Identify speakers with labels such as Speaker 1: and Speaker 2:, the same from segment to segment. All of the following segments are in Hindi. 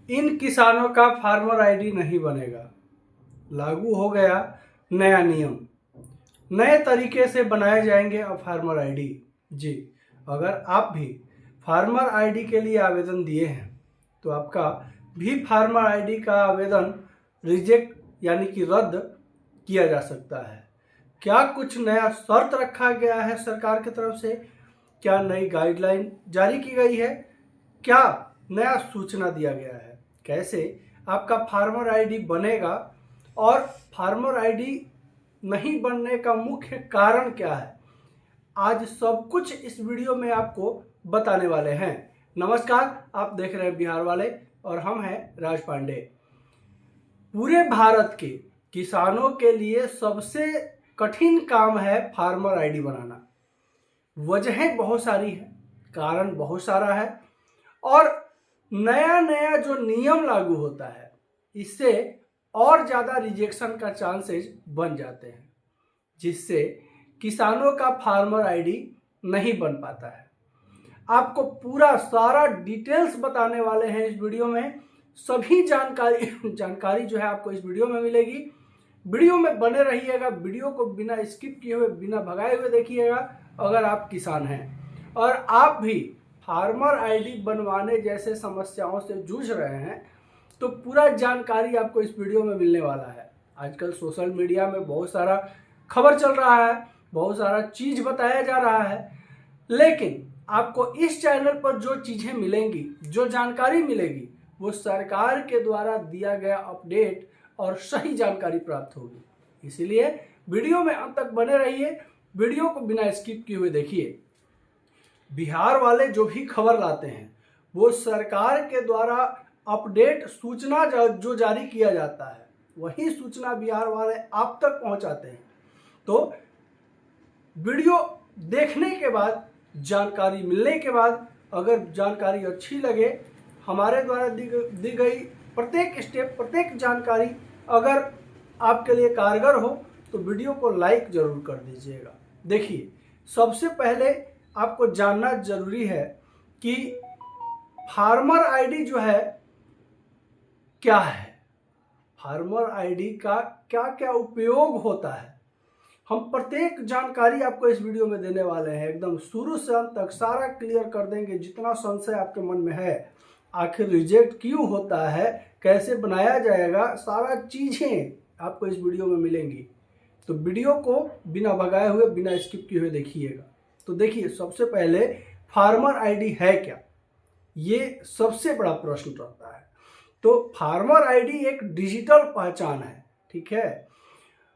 Speaker 1: इन किसानों का फार्मर आईडी नहीं बनेगा। लागू हो गया नया नियम, नए तरीके से बनाए जाएंगे अब फार्मर आईडी। जी, अगर आप भी फार्मर आईडी के लिए आवेदन दिए हैं तो आपका भी फार्मर आईडी का आवेदन रिजेक्ट यानी कि रद्द किया जा सकता है। क्या कुछ नया शर्त रखा गया है सरकार की तरफ से? क्या नई गाइडलाइन जारी की गई है? क्या नया सूचना दिया गया है? कैसे आपका फार्मर आईडी बनेगा और फार्मर आईडी नहीं बनने का मुख्य कारण क्या है? आज सब कुछ इस वीडियो में आपको बताने वाले हैं। नमस्कार, आप देख रहे हैं बिहार वाले और हम हैं राज पांडे। पूरे भारत के किसानों के लिए सबसे कठिन काम है फार्मर आईडी बनाना। वजहें बहुत सारी हैं, कारण बहुत सारा है और नया नया जो नियम लागू होता है इससे और ज़्यादा रिजेक्शन का चांसेस बन जाते हैं, जिससे किसानों का फार्मर आईडी नहीं बन पाता है। आपको पूरा सारा डिटेल्स बताने वाले हैं इस वीडियो में। सभी जानकारी जो है आपको इस वीडियो में मिलेगी। वीडियो में बने रहिएगा, वीडियो को बिना स्किप किए हुए, बिना भगाए हुए देखिएगा। अगर आप किसान हैं और आप भी फार्मर आईडी बनवाने जैसे समस्याओं से जूझ रहे हैं तो पूरा जानकारी आपको इस वीडियो में मिलने वाला है। आजकल सोशल मीडिया में बहुत सारा खबर चल रहा है, बहुत सारा चीज़ बताया जा रहा है, लेकिन आपको इस चैनल पर जो चीज़ें मिलेंगी, जो जानकारी मिलेगी, वो सरकार के द्वारा दिया गया अपडेट और सही जानकारी प्राप्त होगी। इसलिए वीडियो में अंत तक बने रहिए, वीडियो को बिना स्किप किए हुए देखिए। बिहार वाले जो भी खबर लाते हैं वो सरकार के द्वारा अपडेट सूचना जो जारी किया जाता है वही सूचना बिहार वाले आप तक पहुंचाते हैं। तो वीडियो देखने के बाद, जानकारी मिलने के बाद, अगर जानकारी अच्छी लगे, हमारे द्वारा दी गई प्रत्येक स्टेप, प्रत्येक जानकारी अगर आपके लिए कारगर हो तो वीडियो को लाइक जरूर कर दीजिएगा। देखिए, सबसे पहले आपको जानना जरूरी है कि फार्मर आईडी जो है क्या है, फार्मर आईडी का क्या क्या उपयोग होता है। हम प्रत्येक जानकारी आपको इस वीडियो में देने वाले हैं, एकदम शुरू से अंत तक सारा क्लियर कर देंगे। जितना संशय आपके मन में है, आखिर रिजेक्ट क्यों होता है, कैसे बनाया जाएगा, सारा चीज़ें आपको इस वीडियो में मिलेंगी। तो वीडियो को बिना भगाए हुए, बिना स्किप किए हुए देखिएगा। तो देखिए, सबसे पहले फार्मर आईडी है क्या, ये सबसे बड़ा प्रश्न रहता है। तो फार्मर आईडी एक डिजिटल पहचान है, ठीक है,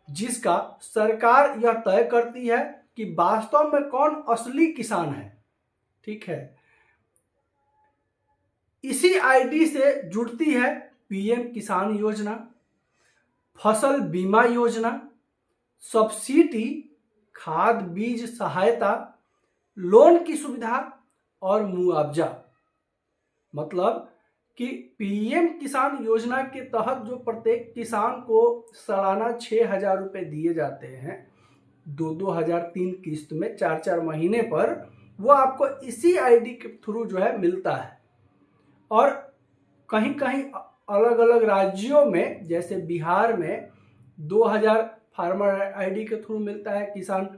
Speaker 1: जिसका सरकार यह तय करती है कि वास्तव में कौन असली किसान है, ठीक है। इसी आईडी से जुड़ती है पीएम किसान योजना, फसल बीमा योजना, सब्सिडी, खाद बीज सहायता, लोन की सुविधा और मुआवजा। मतलब कि पीएम किसान योजना के तहत जो प्रत्येक किसान को सालाना 6,000 रुपये दिए जाते हैं, 2-2 3 किस्त में 4-4 महीने पर, वो आपको इसी आईडी के थ्रू जो है मिलता है। और कहीं कहीं अलग अलग राज्यों में, जैसे बिहार में 2,000 फार्मर आईडी के थ्रू मिलता है किसान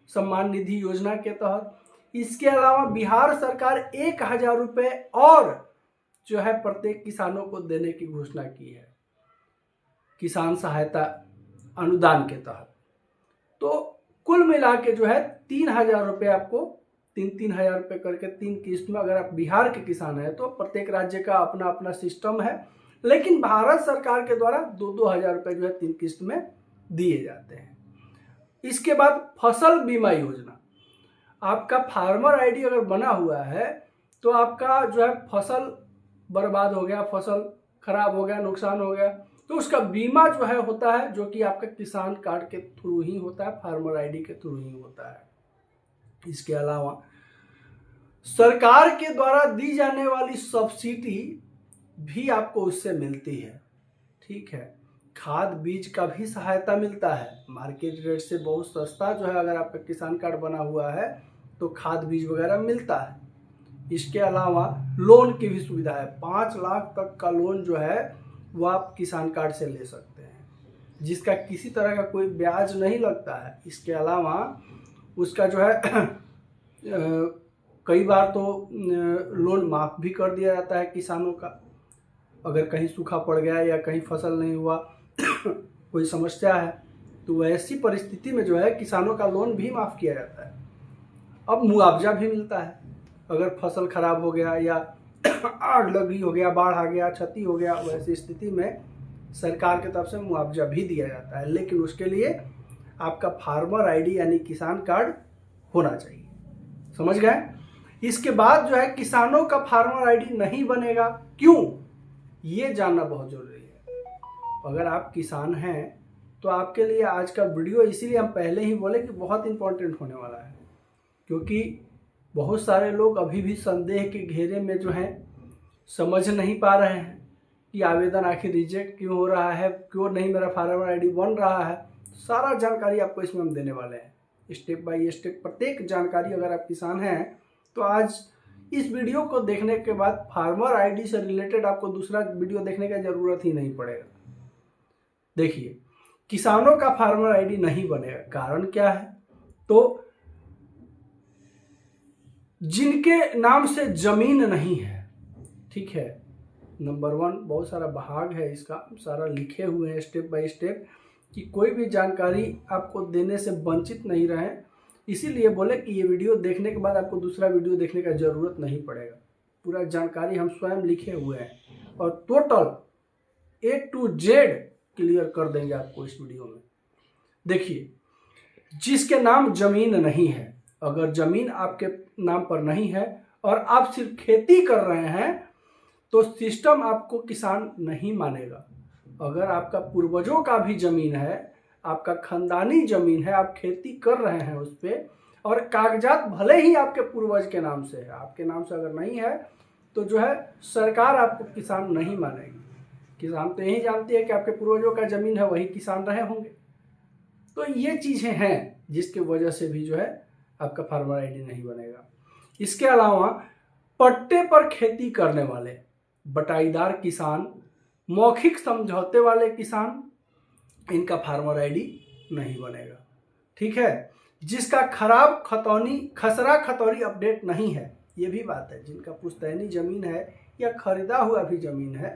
Speaker 1: सम्मान निधि योजना के तहत। इसके अलावा बिहार सरकार 1,000 रुपये और जो है प्रत्येक किसानों को देने की घोषणा की है किसान सहायता अनुदान के तहत। तो कुल मिला के जो है 3,000 रुपये आपको, 3-3 हज़ार रुपये करके 3 किस्त में, अगर आप बिहार के किसान हैं तो प्रत्येक राज्य का अपना अपना सिस्टम है, लेकिन भारत सरकार के द्वारा 2-2 हज़ार रुपये जो है 3 किस्त में दिए जाते हैं। इसके बाद फसल बीमा योजना। आपका फार्मर आईडी अगर बना हुआ है तो आपका जो है फसल बर्बाद हो गया, फसल खराब हो गया, नुकसान हो गया, तो उसका बीमा जो है होता है, जो कि आपका किसान कार्ड के थ्रू ही होता है, फार्मर आईडी के थ्रू ही होता है। इसके अलावा सरकार के द्वारा दी जाने वाली सब्सिडी भी आपको उससे मिलती है, ठीक है। खाद बीज का भी सहायता मिलता है, मार्केट रेट से बहुत सस्ता जो है, अगर आपका किसान कार्ड बना हुआ है तो खाद बीज वगैरह मिलता है। इसके अलावा लोन की भी सुविधा है। 5 लाख तक का लोन जो है वो आप किसान कार्ड से ले सकते हैं, जिसका किसी तरह का कोई ब्याज नहीं लगता है। इसके अलावा उसका जो है कई बार तो लोन माफ़ भी कर दिया जाता है किसानों का। अगर कहीं सूखा पड़ गया या कहीं फसल नहीं हुआ कोई समस्या है तो ऐसी परिस्थिति में जो है किसानों का लोन भी माफ़ किया जाता है। अब मुआवजा भी मिलता है। अगर फसल खराब हो गया या आग लगी हो गया, बाढ़ आ गया, क्षति हो गया, वैसी स्थिति में सरकार की तरफ से मुआवजा भी दिया जाता है। लेकिन उसके लिए आपका फार्मर आईडी यानी किसान कार्ड होना चाहिए। समझ गए? इसके बाद जो है किसानों का फार्मर आईडी नहीं बनेगा, क्यों, ये जानना बहुत जरूरी है। अगर आप किसान हैं तो आपके लिए आज का वीडियो इसीलिए हम पहले ही बोले कि बहुत इंपॉर्टेंट होने वाला है, क्योंकि बहुत सारे लोग अभी भी संदेह के घेरे में जो हैं समझ नहीं पा रहे हैं कि आवेदन आखिर रिजेक्ट क्यों हो रहा है, क्यों नहीं मेरा फार्मर आईडी बन रहा है। सारा जानकारी आपको इसमें हम देने वाले हैं, स्टेप बाय स्टेप प्रत्येक जानकारी। अगर आप किसान हैं तो आज इस वीडियो को देखने के बाद फार्मर आईडी से रिलेटेड आपको दूसरा वीडियो देखने का जरूरत ही नहीं पड़ेगा। देखिए, किसानों का फार्मर आईडी नहीं बनेगा, कारण क्या है? तो जिनके नाम से जमीन नहीं है, ठीक है, नंबर 1, बहुत सारा भाग है इसका, सारा लिखे हुए हैं स्टेप बाय स्टेप कि कोई भी जानकारी आपको देने से वंचित नहीं रहे। इसीलिए बोले कि ये वीडियो देखने के बाद आपको दूसरा वीडियो देखने का जरूरत नहीं पड़ेगा। पूरा जानकारी हम स्वयं लिखे हुए हैं और total A to Z clear कर देंगे आपको इस वीडियो में। देखिए, जिसके नाम जमीन नहीं है, अगर जमीन आपके नाम पर नहीं है और आप सिर्फ खेती कर रहे हैं तो सिस्टम आपको किसान नहीं मानेगा। अगर आपका पूर्वजों का भी जमीन है, आपका खानदानी जमीन है, आप खेती कर रहे हैं उस पर, और कागजात भले ही आपके पूर्वज के नाम से है, आपके नाम से अगर नहीं है तो जो है सरकार आपको किसान नहीं मानेगी। किसान तो यही जानती है कि आपके पूर्वजों का जमीन है, वही किसान रहे होंगे। तो ये चीज़ें हैं जिसकी वजह से भी जो है आपका फार्मर आईडी नहीं बनेगा। इसके अलावा पट्टे पर खेती करने वाले बटाईदार किसान, मौखिक समझौते वाले किसान, इनका फार्मर आईडी नहीं बनेगा, ठीक है। जिसका खसरा खतौनी अपडेट नहीं है, ये भी बात है। जिनका पुश्तैनी जमीन है या खरीदा हुआ भी जमीन है,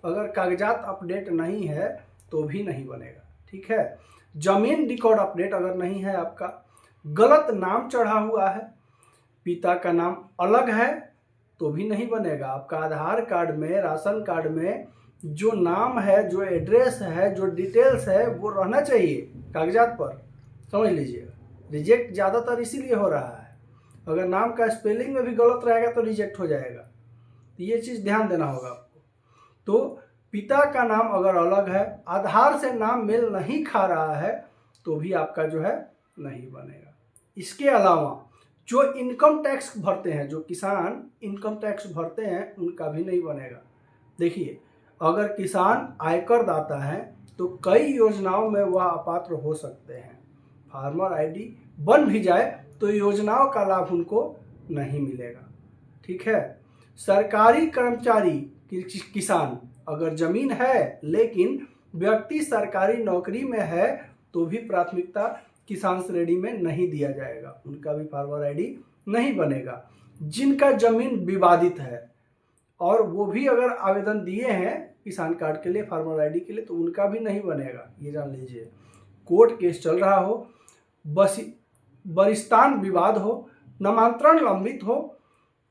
Speaker 1: अगर कागजात अपडेट नहीं है तो भी नहीं बनेगा, ठीक है। जमीन रिकॉर्ड अपडेट अगर नहीं है, आपका गलत नाम चढ़ा हुआ है, पिता का नाम अलग है तो भी नहीं बनेगा। आपका आधार कार्ड में, राशन कार्ड में जो नाम है, जो एड्रेस है, जो डिटेल्स है वो रहना चाहिए कागजात पर, समझ लीजिएगा। रिजेक्ट ज़्यादातर इसीलिए हो रहा है, अगर नाम का स्पेलिंग में भी गलत रहेगा तो रिजेक्ट हो जाएगा। तो ये चीज़ ध्यान देना होगा आपको। तो पिता का नाम अगर अलग है, आधार से नाम मेल नहीं खा रहा है तो भी आपका जो है नहीं बनेगा। इसके अलावा जो इनकम टैक्स भरते हैं, जो किसान इनकम टैक्स भरते हैं, उनका भी नहीं बनेगा। देखिए, अगर किसान आयकर दाता है तो कई योजनाओं में वह अपात्र हो सकते हैं। फार्मर आईडी बन भी जाए तो योजनाओं का लाभ उनको नहीं मिलेगा, ठीक है। सरकारी कर्मचारी किसान, अगर जमीन है लेकिन व्यक्ति सरकारी नौकरी में है तो भी प्राथमिकता किसान श्रेणी में नहीं दिया जाएगा, उनका भी फार्मर आईडी नहीं बनेगा। जिनका जमीन विवादित है और वो भी अगर आवेदन दिए हैं किसान कार्ड के लिए, फार्मर आईडी के लिए, तो उनका भी नहीं बनेगा, ये जान लीजिए। कोर्ट केस चल रहा हो, बरिस्तान विवाद हो, नामांतरण लंबित हो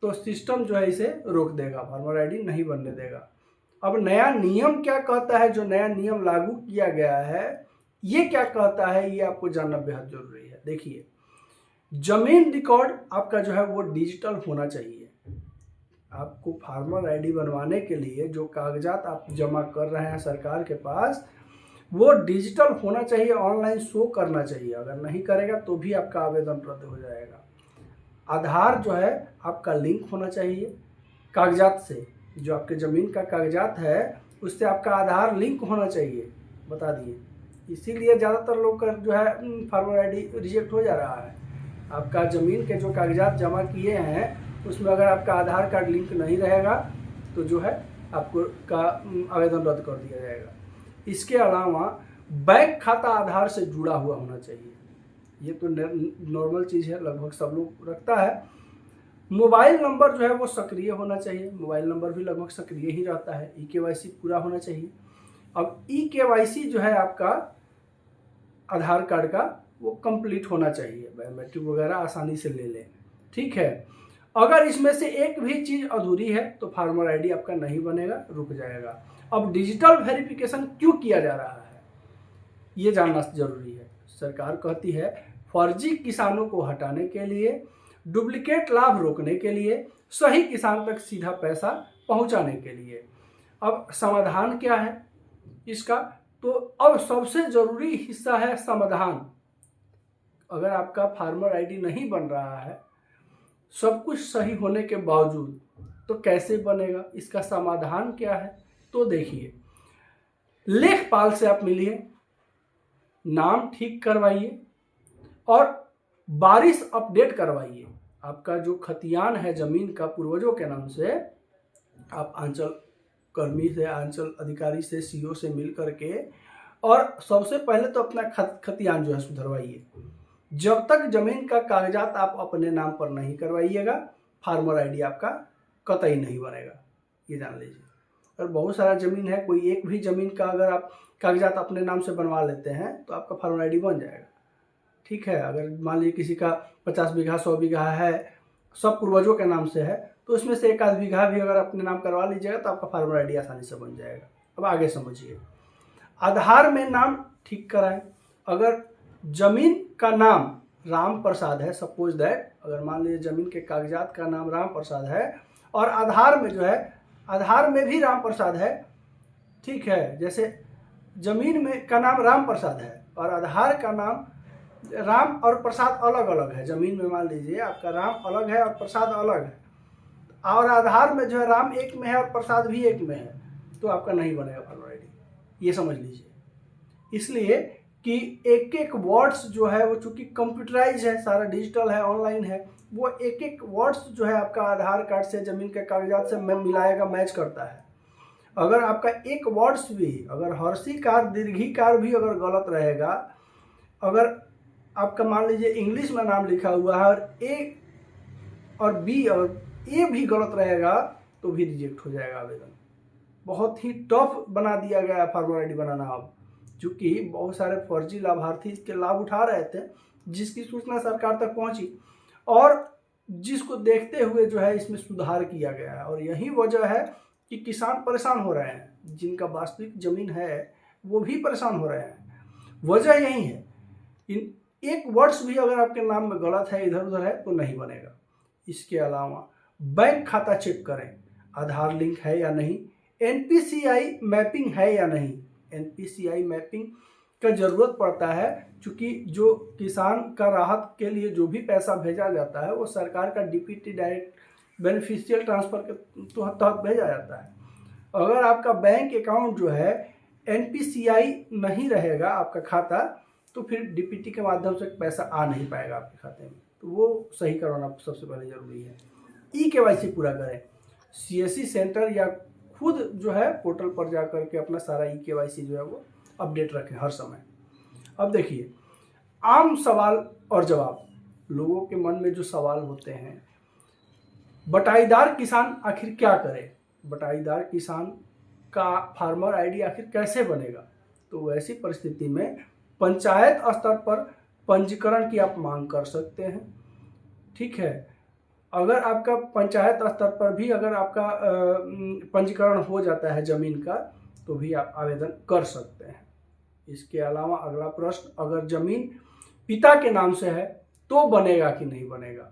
Speaker 1: तो सिस्टम जो है इसे रोक देगा, फार्मर आईडी नहीं बनने देगा। अब नया नियम क्या कहता है, जो नया नियम लागू किया गया है ये क्या कहता है, ये आपको जानना बेहद जरूरी है। देखिए, जमीन रिकॉर्ड आपका जो है वो डिजिटल होना चाहिए। आपको फार्मर आईडी बनवाने के लिए जो कागजात आप जमा कर रहे हैं सरकार के पास, वो डिजिटल होना चाहिए, ऑनलाइन शो करना चाहिए। अगर नहीं करेगा तो भी आपका आवेदन रद्द हो जाएगा। आधार जो है आपका लिंक होना चाहिए कागजात से, जो आपके ज़मीन का कागजात है उससे आपका आधार लिंक होना चाहिए, बता दिए। इसीलिए ज़्यादातर लोग का जो है फार्मर आईडी रिजेक्ट हो जा रहा है। आपका ज़मीन के जो कागजात जमा किए हैं उसमें अगर आपका आधार कार्ड लिंक नहीं रहेगा तो जो है आपको का आवेदन रद्द कर दिया जाएगा। इसके अलावा बैंक खाता आधार से जुड़ा हुआ होना चाहिए। ये तो नॉर्मल चीज़ है, लगभग सब लोग रखता है। मोबाइल नंबर जो है वो सक्रिय होना चाहिए, मोबाइल नंबर भी लगभग सक्रिय ही रहता है। EKYC पूरा होना चाहिए। अब EKYC जो है आपका आधार कार्ड का वो कंप्लीट होना चाहिए, बायोमेट्रिक वगैरह आसानी से ले लें, ठीक है। अगर इसमें से एक भी चीज़ अधूरी है तो फार्मर आईडी आपका नहीं बनेगा, रुक जाएगा। अब डिजिटल वेरिफिकेशन क्यों किया जा रहा है ये जानना जरूरी है। सरकार कहती है फर्जी किसानों को हटाने के लिए, डुप्लीकेट लाभ रोकने के लिए, सही किसान तक सीधा पैसा पहुंचाने के लिए। अब समाधान क्या है इसका? तो अब सबसे जरूरी हिस्सा है समाधान। अगर आपका फार्मर आईडी नहीं बन रहा है सब कुछ सही होने के बावजूद, तो कैसे बनेगा? इसका समाधान क्या है? तो देखिए, लेखपाल से आप मिलिए, नाम ठीक करवाइए और बारिश अपडेट करवाइए। आपका जो खतियान है जमीन का पूर्वजों के नाम से, आप अंचल कर्मी से, अंचल अधिकारी से, CO से मिल करके और सबसे पहले तो अपना खतियान जो है सुधरवाइए। जब तक जमीन का कागजात आप अपने नाम पर नहीं करवाइएगा फार्मर आईडी आपका कतई नहीं बनेगा, ये जान लीजिए। और बहुत सारा जमीन है, कोई एक भी जमीन का अगर आप कागजात अपने नाम से बनवा लेते हैं तो आपका फार्मर आईडी बन जाएगा, ठीक है। अगर मान लीजिए किसी का 50 बीघा 100 बीघा है, सब पूर्वजों के नाम से है, तो उसमें से 1 आध बीघा भी अगर अपने नाम करवा लीजिएगा तो आपका फार्मर आईडी आसानी से बन जाएगा। अब आगे समझिए, आधार में नाम ठीक कराएं। अगर जमीन का नाम राम प्रसाद है, सपोज दैट, अगर मान लीजिए जमीन के कागजात का नाम राम प्रसाद है और आधार में जो है, आधार में भी राम प्रसाद है, ठीक है। जैसे जमीन में का नाम राम प्रसाद है और आधार का नाम राम और प्रसाद अलग अलग है। जमीन में मान लीजिए आपका राम अलग है और प्रसाद अलग है, और आधार में जो है राम एक में है और प्रसाद भी एक में है, तो आपका नहीं बनेगा फार्मर आईडी, ये समझ लीजिए। इसलिए कि एक एक वर्ड्स जो है वो चूंकि कंप्यूटराइज है, सारा डिजिटल है, ऑनलाइन है, वो एक एक वर्ड्स जो है आपका आधार कार्ड से, जमीन के कागजात से मिलाएगा, मैच करता है। अगर आपका एक वर्ड्स भी, अगर हर्षीकार दीर्घीकार भी अगर गलत रहेगा, अगर आपका मान लीजिए इंग्लिश में नाम लिखा हुआ है और ए और बी और ए भी गलत रहेगा तो भी रिजेक्ट हो जाएगा आवेदन। बहुत ही टफ बना दिया गया फार्मर आईडी बनाना अब, चूँकि बहुत सारे फर्जी लाभार्थी इसके लाभ उठा रहे थे, जिसकी सूचना सरकार तक पहुंची और जिसको देखते हुए जो है इसमें सुधार किया गया है। और यही वजह है कि किसान परेशान हो रहे हैं, जिनका वास्तविक जमीन है वो भी परेशान हो रहे हैं। वजह यही है, इन एक वर्ड्स भी अगर आपके नाम में गलत है, इधर उधर है, तो नहीं बनेगा। इसके अलावा बैंक खाता चेक करें, आधार लिंक है या नहीं, NPCI मैपिंग है या नहीं। NPCI मैपिंग का ज़रूरत पड़ता है, क्योंकि जो किसान का राहत के लिए जो भी पैसा भेजा जाता है वो सरकार का DPT डायरेक्ट बेनिफिशियल ट्रांसफ़र के तहत भेजा जाता है। अगर आपका बैंक अकाउंट जो है NPCI नहीं रहेगा आपका खाता, तो फिर DPT के माध्यम से पैसा आ नहीं पाएगा आपके खाते में, तो वो सही करवाना सबसे पहले ज़रूरी है। EKYC पूरा करें, CSC सेंटर या खुद जो है पोर्टल पर जा करके अपना सारा EKYC जो है वो अपडेट रखें हर समय। अब देखिए, आम सवाल और जवाब, लोगों के मन में जो सवाल होते हैं, बटाईदार किसान आखिर क्या करे, बटाईदार किसान का फार्मर आईडी आखिर कैसे बनेगा। तो वैसी परिस्थिति में पंचायत स्तर पर पंजीकरण की आप मांग कर सकते हैं, ठीक है। अगर आपका पंचायत स्तर पर भी अगर आपका पंजीकरण हो जाता है जमीन का, तो भी आप आवेदन कर सकते हैं। इसके अलावा अगला प्रश्न, अगर जमीन पिता के नाम से है तो बनेगा कि नहीं बनेगा।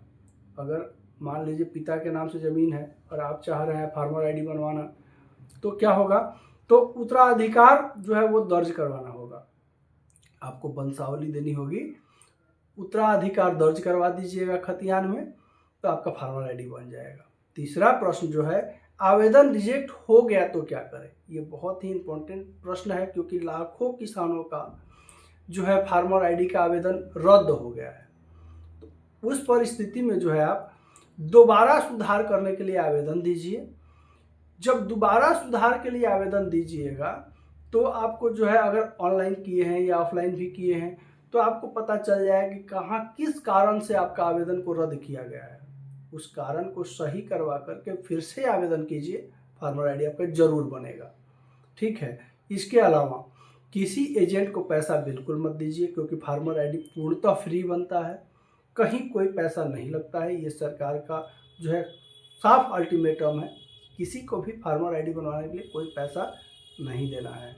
Speaker 1: अगर मान लीजिए पिता के नाम से ज़मीन है और आप चाह रहे हैं फार्मर आईडी बनवाना, तो क्या होगा, तो उत्तराधिकार जो है वो दर्ज करवाना होगा, आपको वंशावली देनी होगी, उत्तराधिकार दर्ज करवा दीजिएगा खतियान में, तो आपका फार्मर आईडी बन जाएगा। तीसरा प्रश्न जो है, आवेदन रिजेक्ट हो गया तो क्या करें। ये बहुत ही इम्पोर्टेंट प्रश्न है, क्योंकि लाखों किसानों का जो है फार्मर आईडी का आवेदन रद्द हो गया है। तो उस परिस्थिति में जो है आप दोबारा सुधार करने के लिए आवेदन दीजिए। जब दोबारा सुधार के लिए आवेदन दीजिएगा तो आपको जो है, अगर ऑनलाइन किए हैं या ऑफलाइन भी किए हैं, तो आपको पता चल जाए कि कहाँ किस कारण से आपका आवेदन को रद्द किया गया है। उस कारण को सही करवा करके फिर से आवेदन कीजिए, फार्मर आईडी आपका जरूर बनेगा। ठीक है। इसके अलावा किसी एजेंट को पैसा बिल्कुल मत दीजिए, क्योंकि फार्मर आईडी पूर्णतः फ्री बनता है, कहीं कोई पैसा नहीं लगता है। ये सरकार का जो है साफ अल्टीमेटम है, किसी को भी फार्मर आईडी बनवाने के लिए कोई पैसा नहीं देना है।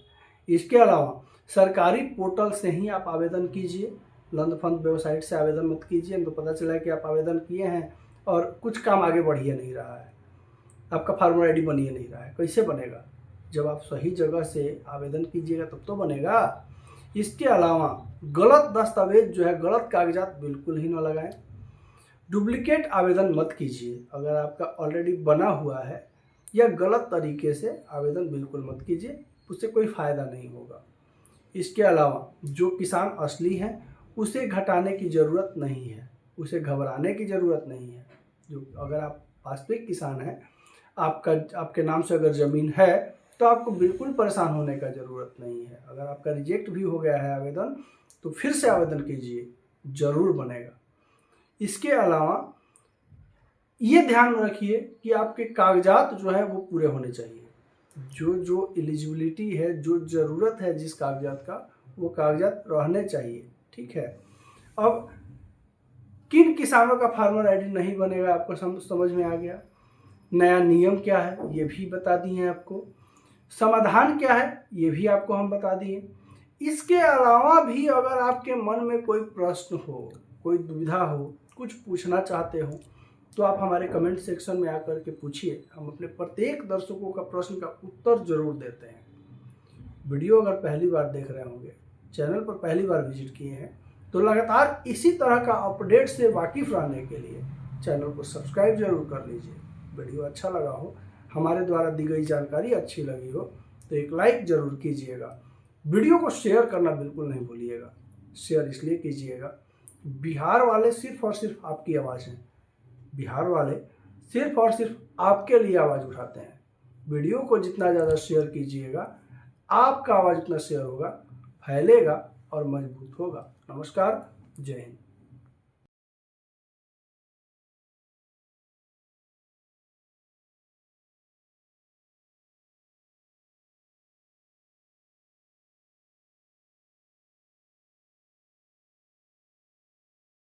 Speaker 1: इसके अलावा सरकारी पोर्टल से ही आप आवेदन कीजिए, लंदफंद वेबसाइट से आवेदन मत कीजिए। तो पता चला कि आप आवेदन किए हैं और कुछ काम आगे बढ़ ही नहीं रहा है, आपका फार्मर आईडी बन ही नहीं रहा है। कैसे बनेगा? जब आप सही जगह से आवेदन कीजिएगा तब तो बनेगा। इसके अलावा गलत दस्तावेज जो है, गलत कागजात बिल्कुल ही ना लगाएं। डुप्लीकेट आवेदन मत कीजिए। अगर आपका ऑलरेडी बना हुआ है या गलत तरीके से आवेदन बिल्कुल मत कीजिए, उससे कोई फ़ायदा नहीं होगा। इसके अलावा जो किसान असली है उसे घटाने की ज़रूरत नहीं है, उसे घबराने की ज़रूरत नहीं है। जो अगर आप वास्तविक किसान हैं, आपके नाम से अगर ज़मीन है, तो आपको बिल्कुल परेशान होने का ज़रूरत नहीं है। अगर आपका रिजेक्ट भी हो गया है आवेदन, तो फिर से आवेदन कीजिए, ज़रूर बनेगा। इसके अलावा ये ध्यान में रखिए कि आपके कागजात जो है वो पूरे होने चाहिए। जो एलिजिबिलिटी है, जो ज़रूरत है जिस कागजात का, वो कागजात रहने चाहिए। ठीक है। अब किन किसानों का फार्मर आईडी नहीं बनेगा, आपको समझ में आ गया। नया नियम क्या है ये भी बता दिए हैं आपको, समाधान क्या है ये भी आपको हम बता दिए। इसके अलावा भी अगर आपके मन में कोई प्रश्न हो, कोई दुविधा हो, कुछ पूछना चाहते हो, तो आप हमारे कमेंट सेक्शन में आकर के पूछिए। हम अपने प्रत्येक दर्शकों का प्रश्न का उत्तर जरूर देते हैं। वीडियो अगर पहली बार देख रहे होंगे, चैनल पर पहली बार विजिट किए हैं, तो लगातार इसी तरह का अपडेट से वाकिफ रहने के लिए चैनल को सब्सक्राइब जरूर कर लीजिए। वीडियो अच्छा लगा हो, हमारे द्वारा दी गई जानकारी अच्छी लगी हो, तो एक लाइक जरूर कीजिएगा। वीडियो को शेयर करना बिल्कुल नहीं भूलिएगा। शेयर इसलिए कीजिएगा, बिहार वाले सिर्फ और सिर्फ आपकी आवाज़ हैं। बिहार वाले सिर्फ और सिर्फ आपके लिए आवाज़ उठाते हैं। वीडियो को जितना ज़्यादा शेयर कीजिएगा, आपका आवाज़ जितना शेयर होगा, फैलेगा और मजबूत होगा। नमस्कार, जय हिंद।